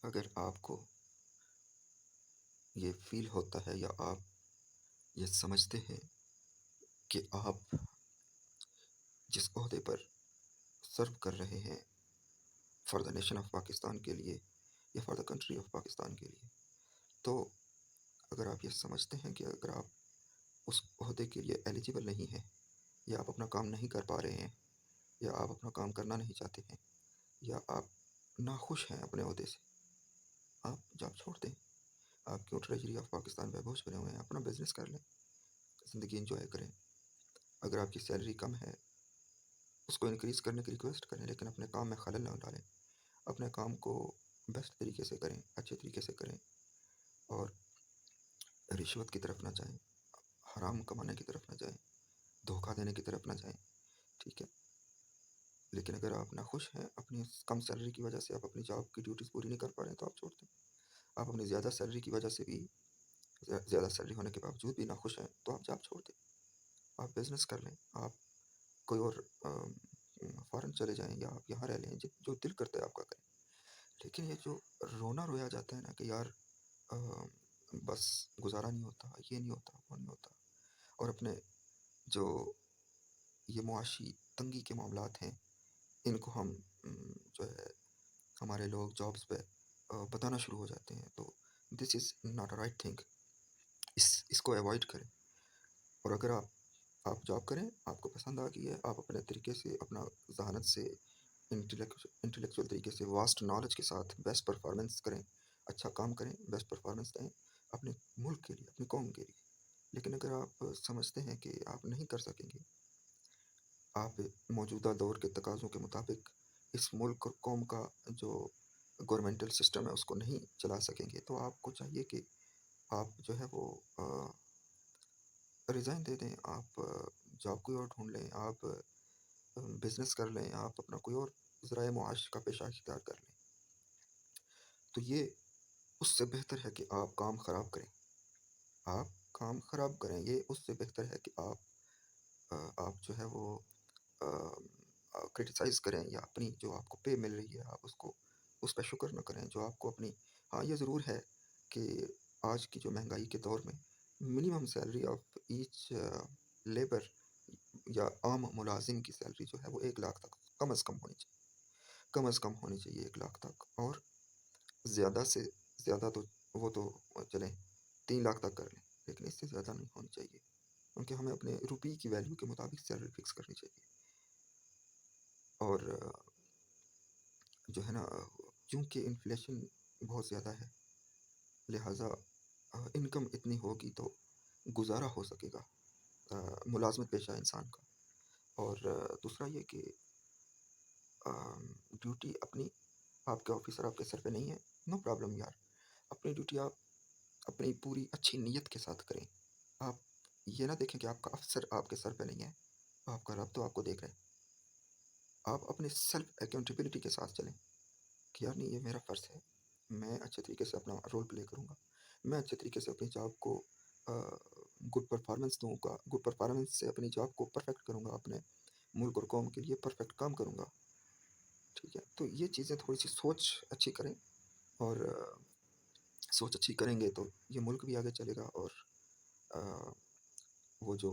अगर आपको ये फ़ील होता है या आप ये समझते हैं कि आप जिस ओहदे पर सर्व कर रहे हैं for the nation of Pakistan के लिए या for the country of Pakistan के लिए, तो अगर आप ये समझते हैं कि अगर आप उस ओहदे के लिए एलिजिबल नहीं हैं या आप अपना काम नहीं कर पा रहे हैं या आप अपना काम करना नहीं चाहते हैं या आप नाखुश हैं अपने ओहदे से, आप जॉब छोड़ दें। आप क्यों ट्रेजरी ऑफ पाकिस्तान में बोझ बने हुए हैं? अपना बिजनेस कर लें, ज़िंदगी इंजॉय करें। अगर आपकी सैलरी कम है, उसको इंक्रीज़ करने की रिक्वेस्ट करें, लेकिन अपने काम में खलल ना डालें। अपने काम को बेस्ट तरीके से करें, अच्छे तरीके से करें और रिश्वत की तरफ ना जाएँ, हराम कमाने की तरफ ना जाएँ, धोखा देने की तरफ ना जाएँ, ठीक है? लेकिन अगर आप नाखुश हैं, अपनी कम सैलरी की वजह से आप अपनी जॉब की ड्यूटीज़ पूरी नहीं कर पा रहे हैं, तो आप छोड़ दें। आप अपनी ज़्यादा सैलरी की वजह से भी ज़्यादा सैलरी होने के बावजूद भी नाखुश हैं, तो आप जॉब छोड़ दें। आप बिज़नेस कर लें, आप कोई और फ़ॉरेन चले जाएँ या आप यहाँ रह लें, ज जो दिल करता है आपका करें। लेकिन ये जो रोना-रोया जाता है ना कि यार अ, बस गुज़ारा नहीं होता, ये नहीं होता, वो नहीं होता और अपने जो ये मुआशी तंगी के मामलात हैं, इनको हम जो है हमारे लोग जॉब्स पे बताना शुरू हो जाते हैं, तो this is not a right thing. इसको अवॉइड करें और अगर आप जॉब करें, आपको पसंद आ गई है, आप अपने तरीके से, अपना ज़हानत से, इंटेलेक्चुअल तरीके से, वास्ट नॉलेज के साथ बेस्ट परफॉर्मेंस करें, अच्छा काम करें, बेस्ट परफॉर्मेंस दें अपने मुल्क के लिए, अपनी कौम के लिए। लेकिन अगर आप समझते हैं कि आप नहीं कर सकेंगे, आप मौजूदा दौर के तकाज़ों के मुताबिक इस मुल्क और कौम का जो गवर्नमेंटल सिस्टम है उसको नहीं चला सकेंगे, तो आपको चाहिए कि आप जो है वो रिज़ाइन दे दें, आप जॉब कोई और ढूँढ लें, आप बिज़नेस कर लें, आप अपना कोई और ज़राए मुआश का पेशा इख्तियार कर लें। तो ये उससे बेहतर है कि आप काम ख़राब करें। आप काम ख़राब करें, ये उससे बेहतर है कि आप जो है वो क्रिटिसाइज़ करें या अपनी जो आपको पे मिल रही है, आप उसको उस पे शुक्र ना करें, जो आपको अपनी हाँ, ये ज़रूर है कि आज की जो महँगाई के दौर में minimum salary of each labour या आम मुलाज़िम की सैलरी जो है वो 1 लाख तक कम से कम होनी चाहिए। कम से कम होनी चाहिए 1 लाख तक और ज़्यादा से ज़्यादा तो वो तो चलें 3 लाख तक कर लें, लेकिन इससे ज़्यादा नहीं होनी चाहिए। क्योंकि हमें अपने रुपये की वैल्यू के मुताबिक सैलरी फ़िक्स करनी चाहिए। और जो है ना चूँकि इन्फ्लेशन बहुत ज़्यादा है, लिहाज़ा इनकम इतनी होगी तो गुज़ारा हो सकेगा मुलाज़मत पेशा इंसान का। और दूसरा ये कि ड्यूटी अपनी आपके ऑफ़िसर आपके सर पे नहीं है, नो प्रॉब्लम यार। अपनी ड्यूटी आप अपनी पूरी अच्छी नीयत के साथ करें। आप ये ना देखें कि आपका अफ़सर आपके सर पे नहीं है, आपका रब तो आपको देख रहा है। आप अपनी सेल्फ़ अकाउंटेबिलिटी के साथ चलें कि यार नहीं ये मेरा फ़र्ज़ है, मैं अच्छे तरीके से अपना रोल प्ले करूँगा। मैं अच्छे तरीके से अपनी जॉब को अ, गुड परफ़ॉर्मेंस दूँगा, गुड परफ़ॉर्मेंस से अपनी जॉब को परफ़ेक्ट करूँगा, अपने मुल्क और कौम के लिए परफ़ेक्ट काम करूँगा, ठीक है? तो ये चीज़ें थोड़ी-सी सोच अच्छी करें और सोच अच्छी करेंगे तो ये मुल्क भी आगे चलेगा और अ, वो जो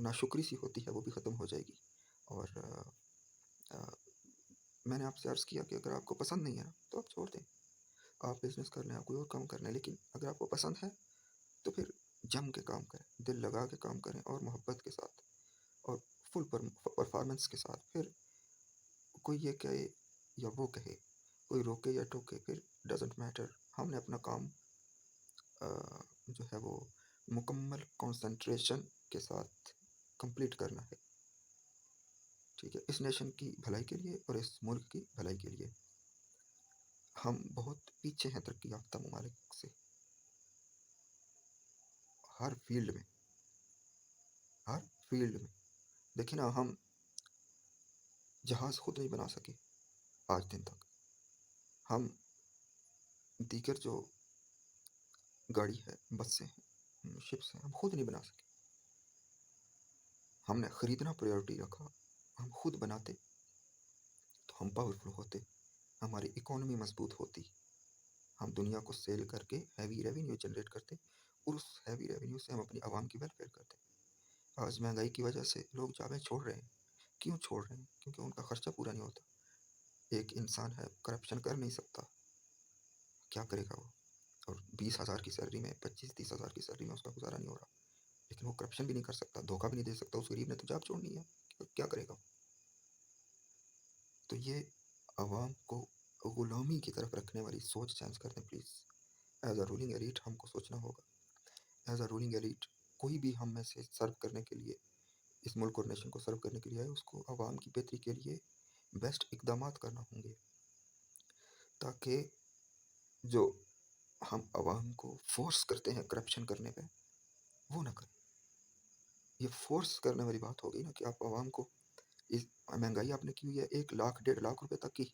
नाशुक्री सी होती है वो भी ख़त्म हो जाएगी। और अ, मैंने आपसे अर्ज़ किया कि अगर आपको पसंद नहीं है ना, तो आप छोड़ दें। आप बिज़नेस कर लें, आप कोई और काम कर लें, लेकिन अगर आपको पसंद है, तो फिर जम के काम करें, दिल लगा के काम करें और मोहब्बत के साथ और फुल परफ़ॉर्मेंस के साथ। फिर कोई ये कहे या वो कहे, कोई रोके या टोके, फिर डज़न्ट मैटर। हमने अपना काम अ, जो है वो मुकम्मल कंसंट्रेशन के साथ कंप्लीट करना है, ठीक है? इस नेशन की भलाई के लिए और इस मुल्क की भलाई के लिए। हम बहुत पीछे हैं तरक्की याफ़्ता ममालिक से, हर फ़ील्ड में, हर फ़ील्ड में। देखिए ना हम जहाज़ खुद नहीं बना सके आज दिन तक। हम दीगर जो गाड़ी है, बसें हैं, शिप्स हैं, हम खुद नहीं बना सके। हमने खरीदना प्रायोरिटी रखा, हम खुद बनाते तो हम पावरफुल होते। हमारी इकोनॉमी मजबूत होती, हम दुनिया को सेल करके हैवी रेवेन्यू जनरेट करते और उस हैवी रेवेन्यू से हम अपनी आवाम की वेलफेयर करते। आज महंगाई की वजह से लोग जॉबें छोड़ रहे हैं। क्यों छोड़ रहे हैं? क्योंकि उनका खर्चा पूरा नहीं होता। एक इंसान है, करप्शन कर नहीं सकता, क्या करेगा वो? और 20,000 की सैलरी में, 25-30,000 की सैलरी में उसका गुजारा नहीं हो रहा, लेकिन वो करप्शन भी नहीं कर सकता, धोखा भी नहीं दे सकता। उस गरीब ने तो जॉब छोड़नी है, क्या करेगा? तो ये आवाम को गुलामी की तरफ रखने वाली सोच चेंज कर दें please. As a ruling elite हमको सोचना होगा। एज अ रूलिंग एलिट, कोई भी हम में से सर्व करने के लिए, इस मुल्क और नेशन को सर्व करने के लिए आए, उसको आवाम की बेहतरी के लिए बेस्ट इकदाम करना होंगे, ताकि जो हम आवाम को फोर्स करते हैं करप्शन करने पे, वो ना करें। ये फोर्स करने वाली बात हो गई ना, कि आप आवाम को, इस महंगाई आपने की हुई है 1 लाख 1.5 लाख रुपए तक की,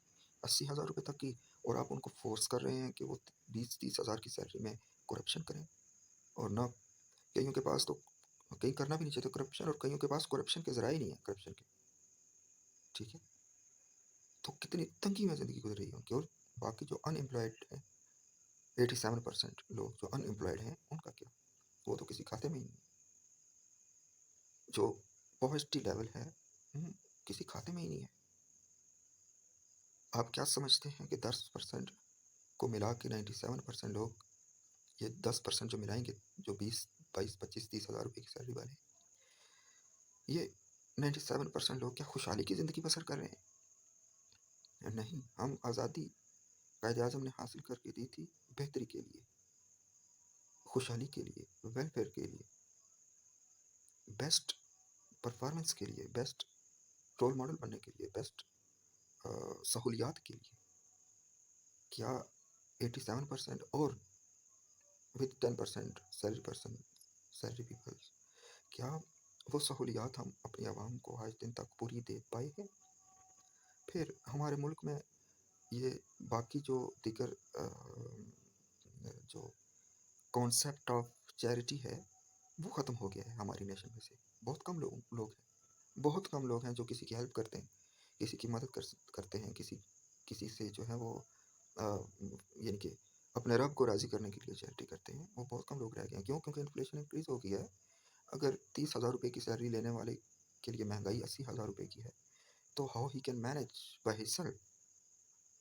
80,000 रुपए तक की, और आप उनको फोर्स कर रहे हैं कि वो 20-30,000 की सैलरी में करप्शन करें। और ना, कईयों के पास तो, कहीं करना भी नहीं चाहिए करप्शन, और कईयों के पास करप्शन के जराए नहीं है करप्शन के, ठीक है? तो कितनी तंगी में ज़िंदगी गुजर रही है उनकी। और बाकी जो अनएम्प्लॉयड है, 87% लोग जो अनएम्प्लॉयड हैं, उनका क्या? वो तो किसी खाते में ही नहीं। जो पॉवर्टी लेवल है, किसी खाते में ही नहीं है। आप क्या समझते हैं कि 10% को मिला के 97% लोग, ये 10% जो मिलाएंगे, जो 20, 22, 25, 30,000 रुपये की सैलरी वाले, ये 97% लोग क्या खुशहाली की ज़िंदगी बसर कर रहे हैं? नहीं, हम आज़ादी कायदे आज़म ने हासिल करके दी थी बेहतरी के लिए, खुशहाली के लिए, वेलफेयर के लिए, बेस्ट परफॉर्मेंस के लिए, बेस्ट रोल मॉडल बनने के लिए, बेस्ट सहूलियात के लिए। क्या 87% और विद 10% सैलरी पीपल्स, क्या वो सहूलियात हम अपनी आवाम को आज दिन तक पूरी दे पाए हैं? फिर हमारे मुल्क में ये बाकी जो दिगर जो कॉन्सेप्ट ऑफ चैरिटी है, वो ख़त्म हो गया है हमारी नेशन में से। बहुत कम लोग हैं, बहुत कम लोग हैं जो किसी की हेल्प करते हैं, किसी की मदद करते हैं, किसी किसी से जो है वो यानी कि अपने रब को राज़ी करने के लिए चैरिटी करते हैं। वो बहुत कम लोग रह गए हैं। क्यों? क्योंकि इन्फ्लेशन इंक्रीज़ हो गया है। अगर 30,000 रुपये की सैलरी लेने वाले के लिए महंगाई 80,000 रुपये की है, तो how he can manage by himself?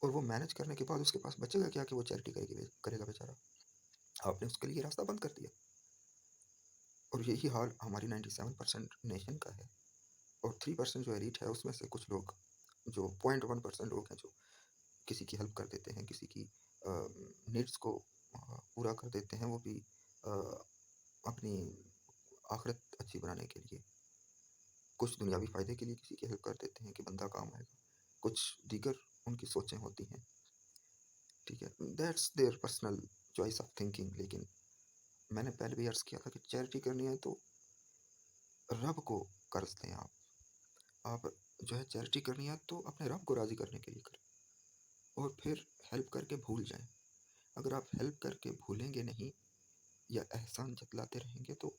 और वो मैनेज करने के बाद उसके पास बचेगा क्या कि वो चैरिटी करेगा बेचारा? आपने उसके लिए रास्ता बंद कर दिया। और यही हाल हमारी 97% नेशन का है। और 3% जो एलीट है, उसमें से कुछ लोग, जो 0.1% लोग हैं, जो किसी की हेल्प कर देते हैं, किसी की नीड्स को पूरा कर देते हैं, वो भी अ, अपनी आखिरत अच्छी बनाने के लिए। कुछ दुनियावी फ़ायदे के लिए किसी की हेल्प कर देते हैं कि बंदा काम आएगा। कुछ दीगर उनकी सोचें होती हैं, ठीक है? That's their personal choice of thinking. लेकिन मैंने पहले भी अर्ज़ किया था कि चैरिटी करनी है तो रब को कर्ज़ दें आप। आप जो है चैरिटी करनी है तो अपने रब को राज़ी करने के लिए करें, और फिर हेल्प करके भूल जाएँ। अगर आप हेल्प करके भूलेंगे नहीं या एहसान जतलाते रहेंगे, तो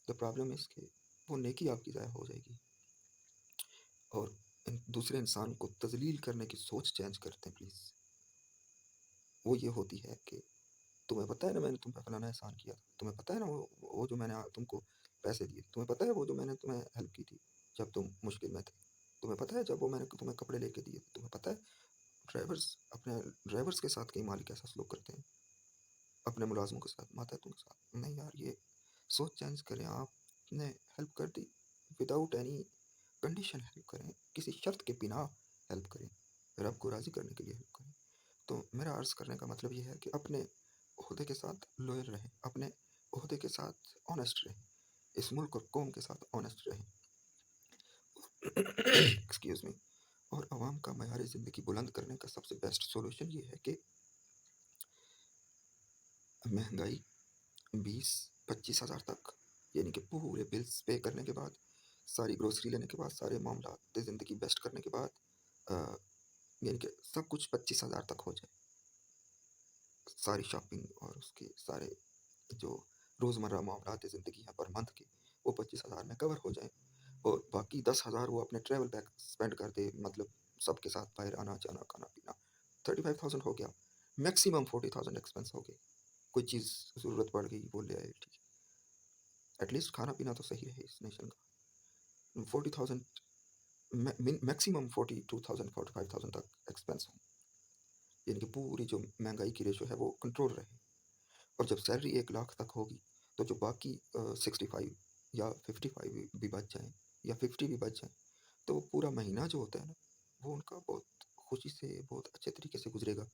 द प्रॉब्लम इज़ कि वो नेकी आपकी ज़ाया हो जाएगी। और दूसरे इंसान को तजलील करने की सोच चेंज करते हैं प्लीज़। वो ये होती है कि तुम्हें पता है ना, मैंने तुम पे फलाना एहसान किया था, तुम्हें पता है ना वो जो मैंने तुमको पैसे दिए, तुम्हें पता है वो जो मैंने तुम्हें हेल्प की थी जब तुम मुश्किल में थे, तुम्हें पता है जब वो मैंने तुम्हें कपड़े लेके दिए, तुम्हें पता है? ड्राइवर्स अपने ड्राइवर्स के साथ कई मालिक ऐसा सलूक करते हैं, अपने मुलाजमों के साथ, मातहतों के साथ। नहीं यार, ये सोच चेंज करें। आपने हेल्प कर दी, विदाउट एनी कंडीशन हेल्प करें, किसी शर्त के बिना हेल्प करें, रब को राज़ी करने के लिए हेल्प करें। तो मेरा अर्ज़ करने का मतलब ये है कि अपने ओहदे के साथ लॉयल रहें, अपने ओहदे के साथ ऑनेस्ट रहें, इस मुल्क और कौम के साथ ऑनेस्ट रहें। Excuse me. और आवाम का मयार ज़िंदगी बुलंद करने का सबसे बेस्ट सोल्यूशन ये है कि महंगाई 20-25,000 तक, यानी कि पूरे बिल्स पे करने के बाद, सारी ग्रोसरी लेने के बाद, सारे मामलात ज़िंदगी बेस्ट करने के बाद, अ, यानी कि सब कुछ 25,000 तक हो जाए। सारी शॉपिंग और उसके सारे जो रोज़मर्रा मामलात ज़िंदगी हैं पर मंथ के, वो 25,000 में कवर हो जाएँ। और बाकी 10,000 वो अपने ट्रैवल बैग स्पेंड कर दे, मतलब सबके साथ बाहर आना जाना, खाना पीना, 35,000 हो गया, मैक्सिमम 40,000 एक्सपेंस हो गए। कोई चीज़ ज़रूरत पड़ गई, वो ले आए, ठीक है। एटलीस्ट खाना-पीना तो सही रहे इस नेशन का। 40,000 मैक्सिमम 42,000 45,000 तक एक्सपेंस हो, यानी कि पूरी जो महँगाई की रेशो है वो कंट्रोल रहे। और जब सैलरी 1 लाख तक होगी, तो जो बाकी 65 या 55 भी बच जाएँ या 50 भी बच जाएँ, तो वो पूरा महीना जो होता है ना, वो उनका बहुत खुशी से, बहुत अच्छे तरीके से गुज़रेगा।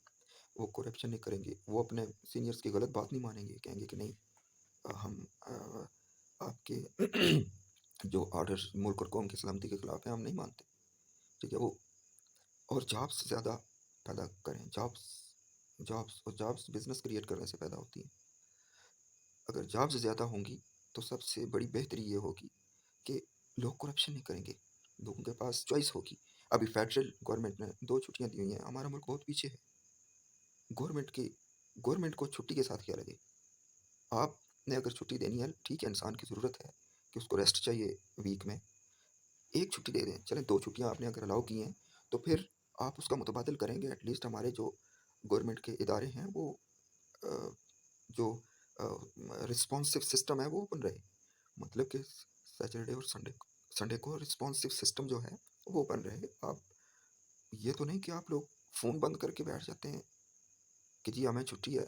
वो करप्शन नहीं करेंगे, वो अपने सीनियर्स की गलत बात नहीं मानेंगे, कहेंगे कि नहीं, हम आपके जो ऑर्डर्स मुल्क और कौम की सलामती के खिलाफ हैं, हम नहीं मानते, ठीक है? वो और जॉब्स ज़्यादा पैदा करें, जॉब्स जॉब्स और जॉब्स बिज़नेस क्रिएट करने से पैदा होती हैं। अगर जॉब्स ज़्यादा होंगी, तो सबसे बड़ी बेहतरी ये होगी कि लोग करप्शन नहीं करेंगे, लोगों के पास चॉइस होगी। अभी फेडरल गवर्नमेंट ने 2 छुट्टियाँ दी हुई हैं, हमारा मुल्क बहुत पीछे है। गवर्नमेंट की गवर्नमेंट को छुट्टी के साथ क्या लगे? आपने अगर छुट्टी देनी है, ठीक है, इंसान की ज़रूरत है कि उसको रेस्ट चाहिए वीक में, 1 छुट्टी दे दें, चलें 2 छुट्टियाँ आपने अगर अलाउ की हैं, तो फिर आप उसका मुतबादिल करेंगे, एटलीस्ट हमारे जो गवर्नमेंट के इदारे हैं वो अ, जो रिस्पॉन्सिव सिस्टम है वो ओपन रहे। मतलब कि सैटरडे और संडे को रिस्पॉन्सिव सिस्टम जो है वो ओपन रहे। आप ये तो नहीं कि आप लोग फ़ोन बंद करके बैठ जाते हैं कि जी हमें छुट्टी है,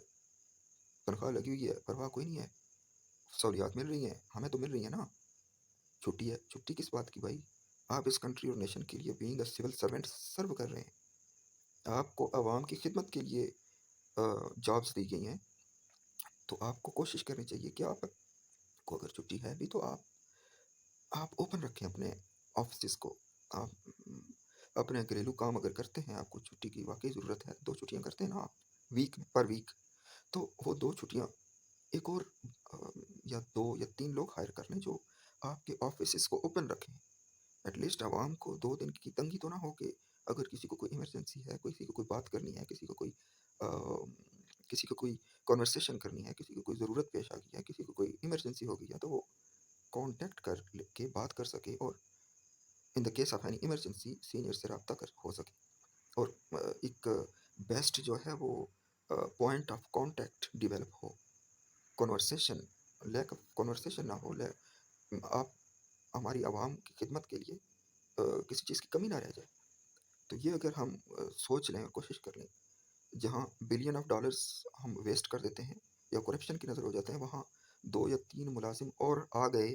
तनख्वाह लगी हुई है, परवाह कोई नहीं है, सहूलियात मिल रही हैं, हमें तो मिल रही है ना, छुट्टी है, छुट्टी किस बात की भाई? आप इस कंट्री और नेशन के लिए बीइंग अ सिविल सर्वेंट सर्व कर रहे हैं। आपको अवाम की खिदमत के लिए जॉब्स दी गई हैं, तो आपको कोशिश करनी चाहिए कि आपको अगर छुट्टी है भी तो आप ओपन रखें अपने ऑफ़िसेज़ को। आप अपने घरेलू काम अगर करते हैं, आपको छुट्टी की वाक़ई ज़रूरत है, 2 छुट्टियाँ करते हैं ना आप वीक में, पर वीक, तो वो 2 छुट्टियाँ एक और अ, या 2 या 3 लोग हायर कर लें जो आपके ऑफ़िसेज़ को ओपन रखें। एटलीस्ट आवाम को 2 दिन की तंगी तो ना हो कि अगर किसी को कोई इमरजेंसी है, किसी को कोई बात करनी है, अ, किसी को कोई कन्वर्सेशन करनी है, किसी को कोई ज़रूरत पेश आ गई है, किसी को कोई इमरजेंसी हो गई है, तो वो कॉन्टैक्ट कर ले के बात कर सके और in the case of any emergency senior से राब्ता कर हो सके। और एक बेस्ट जो है वो पॉइंट ऑफ कॉन्टैक्ट डेवलप हो, कन्वर्सेशन, लैक ऑफ कन्वर्सेशन ना हो, आप हमारी आवाम की खिदमत के लिए किसी चीज़ की कमी ना रह जाए। तो ये अगर हम सोच लें और कोशिश कर लें, जहाँ बिलियन ऑफ डॉलर्स हम वेस्ट कर देते हैं या करप्शन की नज़र हो जाते हैं, वहाँ 2 या 3 मुलाजिम और आ गए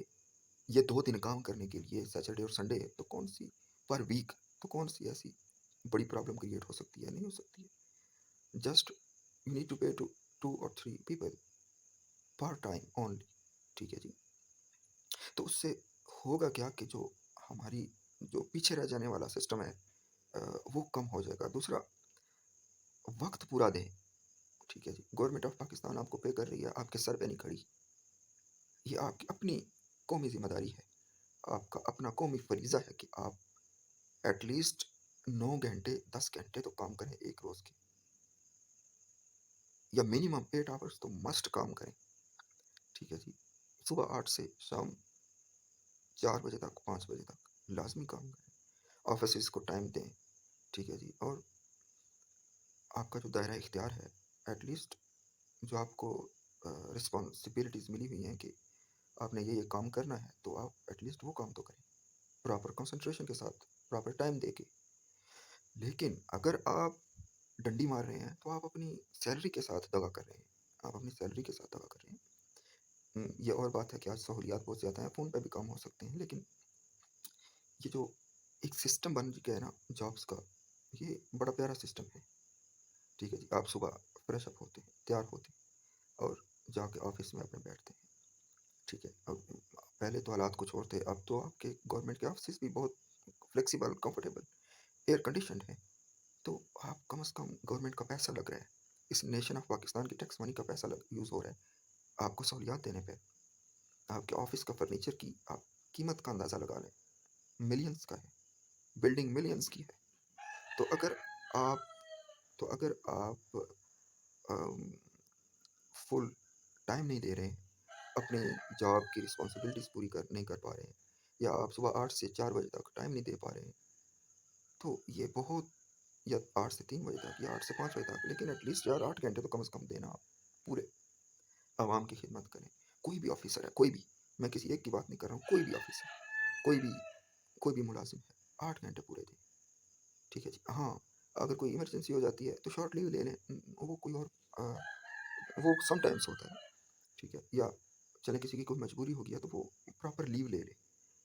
ये 2 दिन काम करने के लिए सैटरडे और संडे, तो कौन-सी पर वीक, तो कौन-सी ऐसी बड़ी प्रॉब्लम क्रिएट हो सकती है? नहीं हो सकती है। जस्ट यू नीड टू पे टू 2 और 3 पीपल पर टाइम ओनली, ठीक है जी। तो उससे होगा क्या कि जो हमारी जो पीछे रह जाने वाला सिस्टम है अ, वो कम हो जाएगा। दूसरा, वक़्त पूरा दें, ठीक है जी। गवर्नमेंट ऑफ पाकिस्तान आपको पे कर रही है, आपके सर पे नहीं खड़ी। ये आपकी अपनी कौमी ज़िम्मेदारी है, आपका अपना कौमी फ़रीज़ा है कि आप एटलीस्ट 9 घंटे, 10 घंटे तो काम करें एक रोज़ के, या मिनिमम 8 आवर्स तो मस्ट काम करें, ठीक है जी। सुबह 8 से शाम 4 बजे तक, 5 बजे तक लाज़मी काम करें। ऑफ़िसेज़ को टाइम दें, ठीक है जी। और आपका जो दायरा इख्तियार है, एटलीस्ट जो आपको रिस्पॉन्सिबिलिटीज़ मिली हुई हैं कि आपने ये काम करना है, तो आप एटलीस्ट वो काम तो करें, प्रॉपर कंसंट्रेशन के साथ, प्रॉपर टाइम दे के। लेकिन अगर आप डंडी मार रहे हैं, तो आप अपनी सैलरी के साथ दगा कर रहे हैं। आप अपनी सैलरी के साथ दगा कर रहे हैं। ये और बात है कि आज सहूलियात बहुत ज़्यादा हैं, फ़ोन पे भी काम हो सकते हैं, लेकिन ये जो एक सिस्टम बन गया है ना जॉब्स का, ये बड़ा प्यारा सिस्टम है। ठीक है जी, आप सुबह फ्रेश अप होते हैं, तैयार होते हैं और जाके ऑफ़िस में अपने बैठते हैं। ठीक है, अब पहले तो हालात कुछ और थे, अब तो आपके गवर्नमेंट के ऑफ़िसेज़ भी बहुत फ्लेक्सिबल, कंफर्टेबल, एयर कंडीशन्ड हैं। तो आप कम से कम गवर्नमेंट का पैसा लग रहा है। इस नेशन ऑफ पाकिस्तान की टैक्स मनी का पैसा लग यूज़ हो रहा है, आपको सहूलियात देने पे। आपके ऑफ़िस का फर्नीचर की आप कीमत का अंदाज़ा लगा लें, मिलियंस का है, बिल्डिंग मिलियंस की है। तो आप अगर आप अम, फुल टाइम नहीं दे रहे हैं, अपनी जॉब की रिस्पॉन्सिबिलिटीज़ पूरी कर नहीं कर पा रहे हैं, या आप सुबह 8 से 4 बजे तक टाइम नहीं दे पा रहे हैं, तो ये बहुत या 8 से 3 बजे तक या 8 से 5 बजे तक, लेकिन एटलीस्ट यार 8 घंटे तो कम से कम देना आप, पूरे आवाम की खिदमत करें। कोई भी ऑफ़िसर है, कोई भी, मैं किसी एक की बात नहीं कर रहा हूँ, कोई भी ऑफ़िसर, कोई भी मुलाज़िम है, 8 घंटे पूरे दें, ठीक है जी। हाँ, अगर कोई इमरजेंसी हो जाती है तो शॉर्ट लीव ले लें, वो कोई और वो समटाइम्स होता है, ठीक है? या चलें किसी की कोई मजबूरी हो गई है तो वो प्रॉपर लीव ले ले।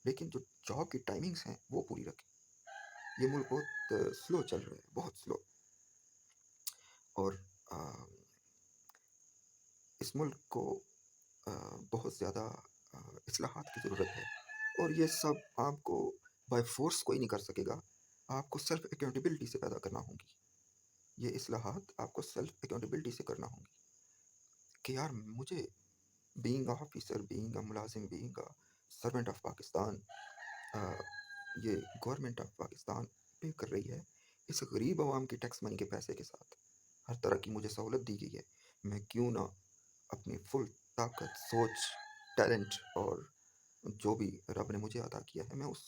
लेकिन जो जॉब की टाइमिंग्स हैं वो पूरी रखें। ये मुल्क बहुत स्लो चल रहा है, बहुत स्लो। और अ, इस मुल्क को अ, बहुत ज़्यादा इस्लाहात की ज़रूरत है, और ये सब आपको बाय फ़ोर्स कोई नहीं कर सकेगा। आपको सेल्फ अकाउंटेबिलिटी से पैदा करना होंगी। ये इस्लाहात आपको सेल्फ अकाउंटेबिलिटी से करना होंगी कि यार मुझे being a officer, being a मुलाज़िम, being a servant of Pakistan, uh, ये गवर्नमेंट ऑफ पाकिस्तान पे कर रही है, इस गरीब आवाम की टैक्स मनी के पैसे के साथ हर तरह की मुझे सहूलत दी गई है। मैं क्यों ना अपनी फुल ताकत, सोच, टैलेंट और जो भी रब ने मुझे अता किया है, मैं उस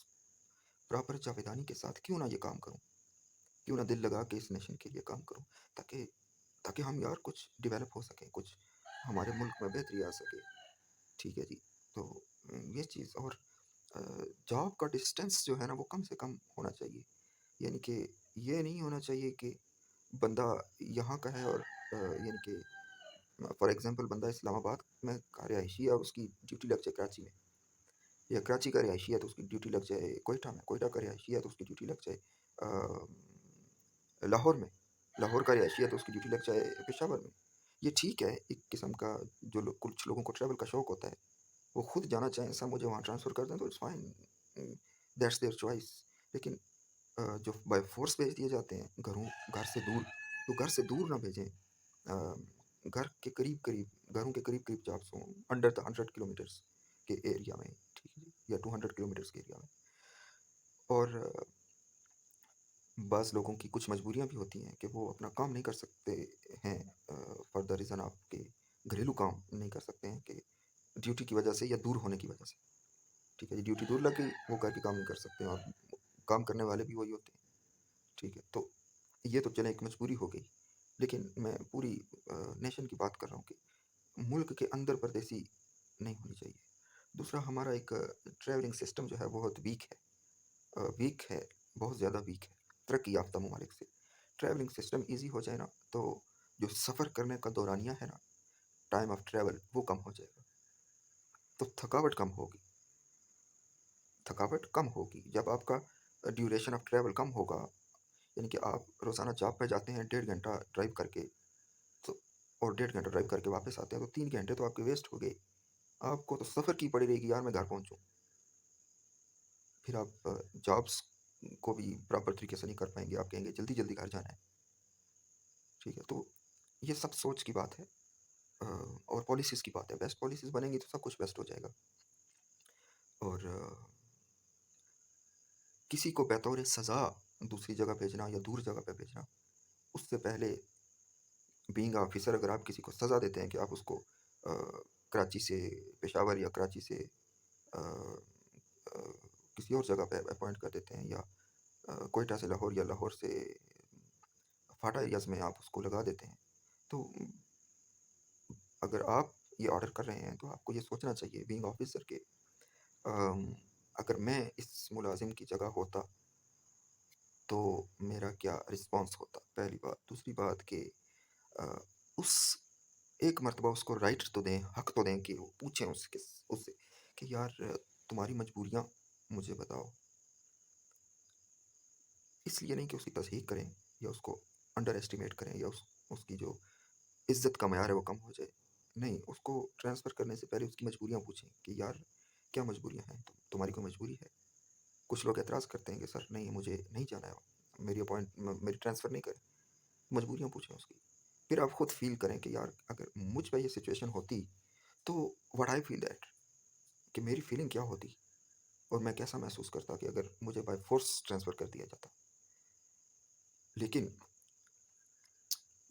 प्रॉपर जावेदानी के साथ क्यों ना ये काम करूँ? क्यों ना दिल लगा के इस नेशन के लिए काम करूँ? ताकि ताकि हम यार कुछ डेवलप हो सकें, कुछ हमारे मुल्क में बेहतरी आ सके। ठीक है जी। तो ये चीज़, और अ, जॉब का डिस्टेंस जो है ना वो कम से कम होना चाहिए। यानी कि ये नहीं होना चाहिए कि बंदा यहाँ का है और यानी कि फॉर एग्ज़ाम्पल बंदा इस्लामाबाद में का रिहायशी है और उसकी ड्यूटी लग जाए कराची में, या कराची का रिहायशी है तो उसकी ड्यूटी लग जाए कोयटा में, कोयटा का रिहायशी है तो उसकी ड्यूटी लग जाए लाहौर में, लाहौर का रिहायशी है तो उसकी ड्यूटी लग जाए पेशावर में। ये ठीक है, एक किस्म का जो लोग, कुछ लोगों को ट्रैवल का शौक होता है, वो खुद जाना चाहें, सब मुझे वहाँ ट्रांसफ़र कर दें तो it's fine, that's their choice. लेकिन जो बाय फ़ोर्स भेज दिए जाते हैं घर से दूर, तो घर से दूर ना भेजें। घर के करीब-करीब, घरों के करीब-करीब जॉब्स हों, अंडर द 100 किलोमीटर्स के एरिया में, ठीक है जी? या 200 किलोमीटर्स के एरिया में। और बाज़ लोगों की कुछ मजबूरियाँ भी होती हैं कि वो अपना काम नहीं कर सकते हैं, फॉर द रीज़न ऑफ के घरेलू काम नहीं कर सकते हैं, कि ड्यूटी की वजह से या दूर होने की वजह से। ठीक है जी, ड्यूटी दूर लग गई, वो घर के काम नहीं कर सकते, और काम करने वाले भी वही होते हैं, ठीक है? तो ये तो चलें एक मजबूरी हो गई, लेकिन मैं पूरी नेशन की बात कर रहा हूँ कि मुल्क के अंदर परदेसी नहीं होनी चाहिए। दूसरा, हमारा एक ट्रैवलिंग सिस्टम जो है बहुत वीक है, बहुत ज़्यादा वीक है, तरक्की याफ़्ता ममालिक से। ट्रैवलिंग सिस्टम ईज़ी हो जाए ना, तो जो सफ़र करने का दौरानिया है ना, टाइम ऑफ ट्रैवल वो कम हो जाएगा, तो थकावट कम होगी। जब आपका ड्यूरेशन ऑफ ट्रैवल कम होगा, यानी कि आप रोज़ाना जॉब पे जाते हैं 1.5 घंटा ड्राइव करके, तो और 1.5 घंटा ड्राइव करके वापस आते हैं, तो 3 घंटे तो आपके वेस्ट हो गए। आपको तो सफ़र की पड़ी रहेगी, यार मैं घर पहुँचूँ। फिर आप जॉब्स को भी प्रॉपर तरीके से नहीं कर पाएँगे, आप कहेंगे जल्दी-जल्दी घर जाना है, ठीक है? तो ये सब सोच की बात है, अ, और पॉलिसीज़ की बात है। बेस्ट पॉलिसीज़ बनेंगी तो सब कुछ बेस्ट हो जाएगा। और किसी को बतौर सज़ा दूसरी जगह भेजना या दूर जगह पे भेजना, उससे पहले बीइंग ऑफ़िसर अगर आप किसी को सज़ा देते हैं कि आप उसको कराची से पेशावर या कराची से अ अ, किसी और जगह पे अपॉइंट कर देते हैं, या क्वेटा से लाहौर या लाहौर से फाटा एरियाज़ में आप उसको लगा देते हैं। तो अगर आप ये ऑर्डर कर रहे हैं तो आपको ये सोचना चाहिए बीइंग ऑफ़िसर के, अम, अगर मैं इस मुलाज़िम की जगह होता तो मेरा क्या रिस्पॉन्स होता? पहली बात। दूसरी बात कि अ, उस एक मर्तबा उसको राइट तो दें, हक तो दें कि वो पूछें उससे कि यार तुम्हारी मजबूरियाँ मुझे बताओ। इसलिए नहीं कि उसकी तज़हीक करें या उसको अंडर एस्टिमेट करें, या उसकी जो इज़्ज़त का मयार है वो कम हो जाए। नहीं, उसको ट्रांसफ़र करने से पहले उसकी मजबूरियाँ पूछें कि यार क्या मजबूरियाँ हैं? तुम्हारी कोई मजबूरी है? कुछ लोग एतराज़ करते हैं कि सर नहीं, मुझे नहीं जाना है, मेरी ट्रांसफ़र नहीं करें। मजबूरियाँ पूछें उसकी। फिर आप खुद फ़ील करें कि यार अगर मुझ पे ये सिचुएशन होती तो व्हाट आई फ़ील दैट, कि मेरी फ़ीलिंग क्या होती, और मैं कैसा महसूस करता कि अगर मुझे बाय फ़ोर्स ट्रांसफ़र कर दिया जाता। लेकिन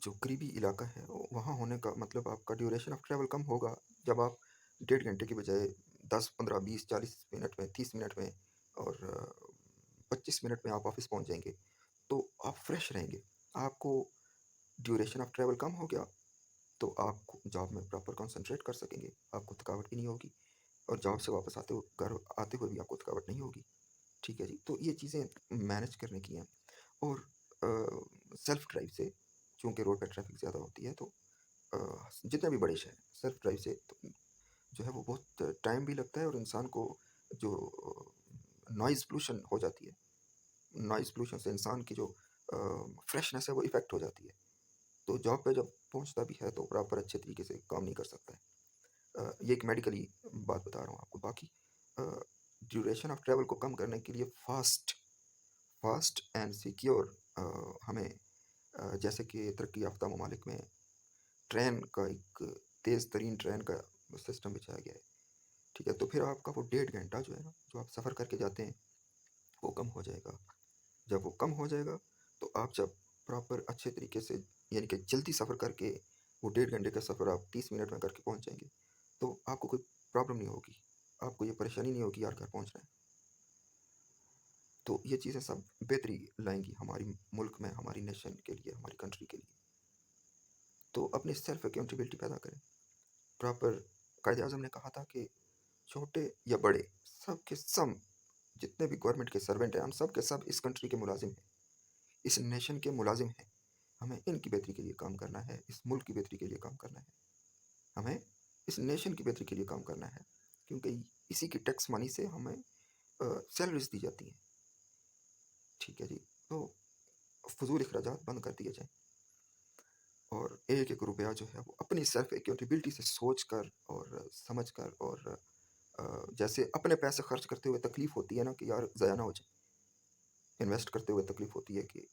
जो करीबी इलाका है वहाँ होने का मतलब आपका ड्यूरेशन ऑफ ट्रैवल कम होगा। जब आप 1.5 घंटे की बजाय 10, 15, 20, 40 मिनट में, 30 मिनट में और 25 मिनट में आप ऑफ़िस पहुँच जाएँगे। तो आप फ्रेश रहेंगे। आपको ड्यूरेशन ऑफ ट्रैवल कम हो गया, तो आप जॉब में प्रॉपर कंसंट्रेट कर सकेंगे, आपको थकावट भी नहीं होगी और जॉब से वापस आते हुए घर आते हुए भी आपको थकावट नहीं होगी। ठीक है जी, तो ये चीज़ें मैनेज करने की हैं। और सेल्फ ड्राइव से, चूँकि रोड पे ट्रैफिक ज़्यादा होती है, तो जितने भी बड़े शहर सेल्फ ड्राइव से तो जो है वो बहुत टाइम भी लगता है और इंसान को जो नॉइज़ पोल्यूशन हो जाती है, नॉइज़ पोल्यूशन से इंसान की जो फ्रेशनेस है वो इफ़ेक्ट हो जाती है। तो जॉब पे जब पहुँचता भी है तो प्रॉपर अच्छे तरीके से काम नहीं कर सकता है। ये एक मेडिकली बात बता रहा हूँ आपको। बाकी अ, ड्यूरेशन ऑफ ट्रैवल को कम करने के लिए फ़ास्ट फ़ास्ट एंड सिक्योर हमें जैसे कि तरक्की याफ़्ता ममालिक में ट्रेन का एक तेज़ तरीन ट्रेन का सिस्टम बिछाया गया है। ठीक है? तो फिर आपका वो 1.5 घंटा जो है ना, जो आप सफ़र करके जाते हैं, वो कम हो जाएगा। जब वो कम हो जाएगा, तो आप जब प्रॉपर अच्छे तरीके से, यानी कि जल्दी सफ़र करके, वो 1.5 घंटे का सफ़र आप 30 मिनट में करके पहुँच जाएँगे, तो आपको कोई प्रॉब्लम नहीं होगी। आपको ये परेशानी नहीं होगी यार घर पहुँचना है। तो ये चीज़ें सब बेहतरी लाएँगी हमारी मुल्क में, हमारी नेशन के लिए, हमारी कंट्री के लिए। तो अपनी सेल्फ अकाउंटेबिलिटी पैदा करें। प्रॉपर कायदे-आज़म ने कहा था कि छोटे या बड़े, सब के सब जितने भी गवर्नमेंट के सर्वेंट हैं, हम सब के सब इस कंट्री के मुलाज़िम हैं, इस नेशन के मुलाज़िम हैं। हमें इनकी बेहतरी के लिए काम करना है, इस मुल्क की बेहतरी के लिए काम करना है। हमें इस नेशन की बेहतरी के लिए काम करना है, क्योंकि इसी की टैक्स मनी से हमें सैलरीज़ दी जाती हैं। ठीक है जी? तो फ़ुज़ूल इख़राजात बंद कर दिए जाएँ और एक-एक रुपया जो है वो अपनी सेल्फ अकाउंटेबिलिटी से सोच कर और समझ कर और जैसे अपने पैसे खर्च करते हुए तकलीफ़ होती है ना कि यार ज़ाया ना हो जाए, इन्वेस्ट करते हुए तकलीफ़ होती है कि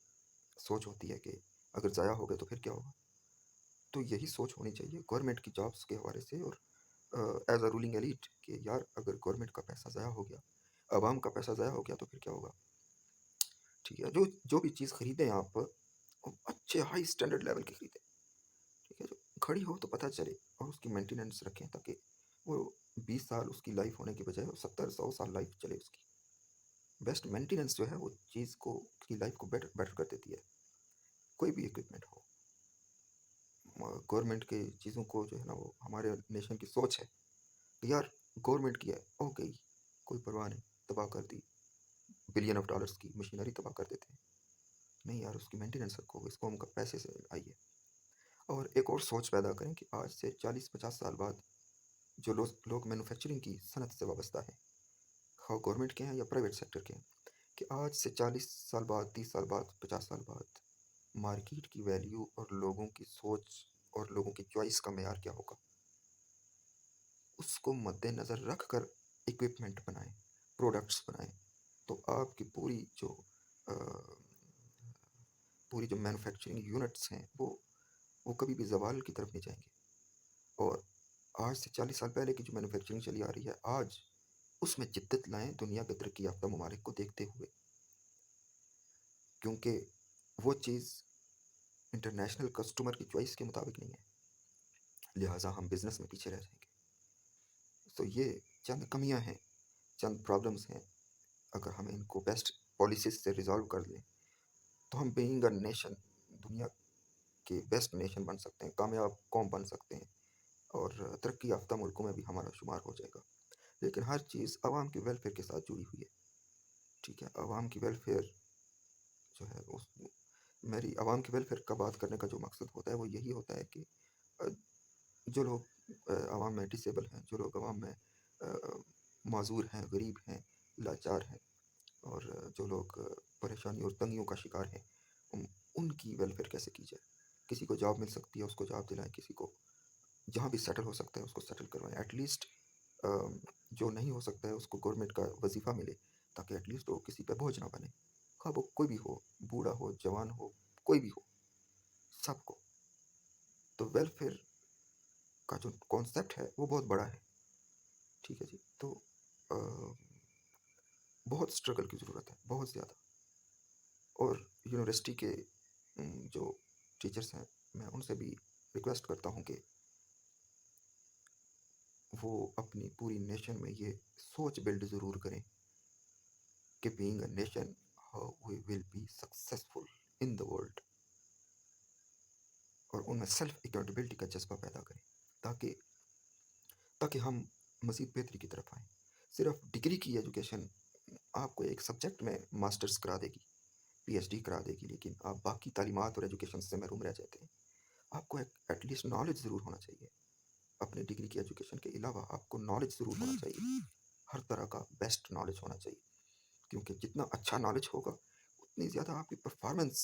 सोच होती है कि अगर ज़ाया हो गए तो फिर क्या होगा? तो यही सोच होनी चाहिए गवर्नमेंट की जॉब्स के हवाले से और एज़ अ रूलिंग एलीट कि यार अगर गवर्नमेंट का पैसा ज़ाया हो गया, अवाम का पैसा ज़ाया हो गया तो फिर क्या होगा? ठीक है? जो जो भी चीज़ खरीदें आप, वो अच्छे हाई स्टैंडर्ड लेवल की खरीदें। ठीक है? जो खड़ी हो तो पता चले और उसकी मेंटेनेंस रखें ताकि वो 20 साल उसकी लाइफ़ होने के बजाय वो 70-100 साल लाइफ़ चले उसकी। बेस्ट मेंटेनेंस जो है वो चीज़ को की लाइफ़ को बेटर बेटर कर देती है। कोई भी इक्विपमेंट हो। गवर्नमेंट की चीज़ों को जो है ना वो हमारे नेशन की सोच है कि यार गवर्नमेंट की है, हो गई, कोई परवाह नहीं, तबाह कर दी। बिलियन ऑफ डॉलर्स की मशीनरी तबाह कर देते हैं। नहीं यार उसकी मेंटेनेंस रखो, इसको हम पैसे से आई है। और एक और सोच पैदा करें कि आज से 40-50 साल बाद जो लोग मैन्युफैक्चरिंग की सनत से वाबस्ता हैं, हाँ गवर्नमेंट के हैं या प्राइवेट सेक्टर के हैं, कि आज से 40 साल बाद, 30 साल बाद, 50 साल बाद मार्केट की वैल्यू और लोगों की सोच और लोगों की चॉइस का मेयार क्या होगा? उसको मद्देनज़र रख कर इक्विपमेंट बनाएँ, प्रोडक्ट्स बनाएँ, तो आपकी अ, पूरी जो मैन्युफैक्चरिंग यूनिट्स हैं, वो कभी भी ज़वाल की तरफ नहीं जाएँगी। और आज से 40 साल पहले की जो मैन्युफैक्चरिंग चली आ रही है, आज उसमें जिद्दत लाएँ दुनिया के तरक्की याफ़्ता ममालिक को देखते हुए, क्योंकि वो चीज़ इंटरनेशनल कस्टमर की चॉइस के मुताबिक नहीं है, लिहाज़ा हम बिज़नेस में पीछे रह जाएँगे। तो ये चंद कमियाँ हैं, चंद प्रॉब्लम्स हैं, अगर हम इनको बेस्ट पॉलिसीज़ से रिज़ॉल्व कर लें, तो हम बीइंग अ नेशन दुनिया के बेस्ट नेशन बन सकते हैं, कामयाब कौम बन सकते हैं और तरक्की याफ़्ता मुल्कों में भी हमारा शुमार हो जाएगा। लेकिन हर चीज़ अवाम के वेलफेयर के साथ जुड़ी हुई है, ठीक है? अवाम की वेलफेयर जो है उस मेरी अवाम के वेलफेयर का बात करने का जो मकसद होता है, वो यही होता है कि अ, जो लोग अवाम में डिसेबल हैं, जो लोग अवाम में माज़ूर हैं, गरीब हैं, लाचार हैं और जो लोग परेशानी और तंगियों का शिकार हैं, उन उनकी वेलफेयर कैसे की जाए? किसी को जॉब मिल सकती है, उसको जॉब दिलाएँ, किसी को जहाँ भी सेटल हो सकता है, उसको सेटल करवाएँ। एटलीस्ट अ, जो नहीं हो सकता है, उसको गवर्नमेंट का वज़ीफ़ा मिले, ताकि एटलीस्ट वो किसी पे बोझ ना बने। ख़वाह वो कोई भी हो, बूढ़ा हो, जवान हो, कोई भी हो, सबको। तो वेलफेयर का जो कॉन्सेप्ट है, वो बहुत बड़ा है, ठीक है जी? तो अ, बहुत स्ट्रगल की ज़रूरत है, बहुत ज़्यादा। और यूनिवर्सिटी के जो टीचर्स हैं, मैं उनसे भी रिक्वेस्ट करता हूँ कि वो अपनी पूरी नेशन में ये सोच बिल्ड ज़रूर करें कि being a nation how we will be successful in the world, और उनमें सेल्फ अकाउंटेबिलिटी का जज्बा पैदा करें, ताकि ताकि हम मज़ीद बेहतरी की तरफ आएँ। सिर्फ डिग्री की एजुकेशन आपको एक सब्जेक्ट में मास्टर्स करा देगी, पीएचडी करा देगी, लेकिन आप बाकी तालीमात और एजुकेशन से महरूम रह जाते हैं। आपको एक एटलीस्ट नॉलेज ज़रूर होना चाहिए। अपनी डिग्री की एजुकेशन के अलावा आपको नॉलेज ज़रूर होना चाहिए, हर तरह का बेस्ट नॉलेज होना चाहिए, क्योंकि जितना अच्छा नॉलेज होगा उतनी ज़्यादा आपकी परफॉर्मेंस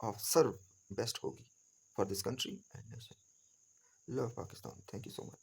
ऑफ सर्व बेस्ट होगी for this country and nation. Love Pakistan. Thank you so much.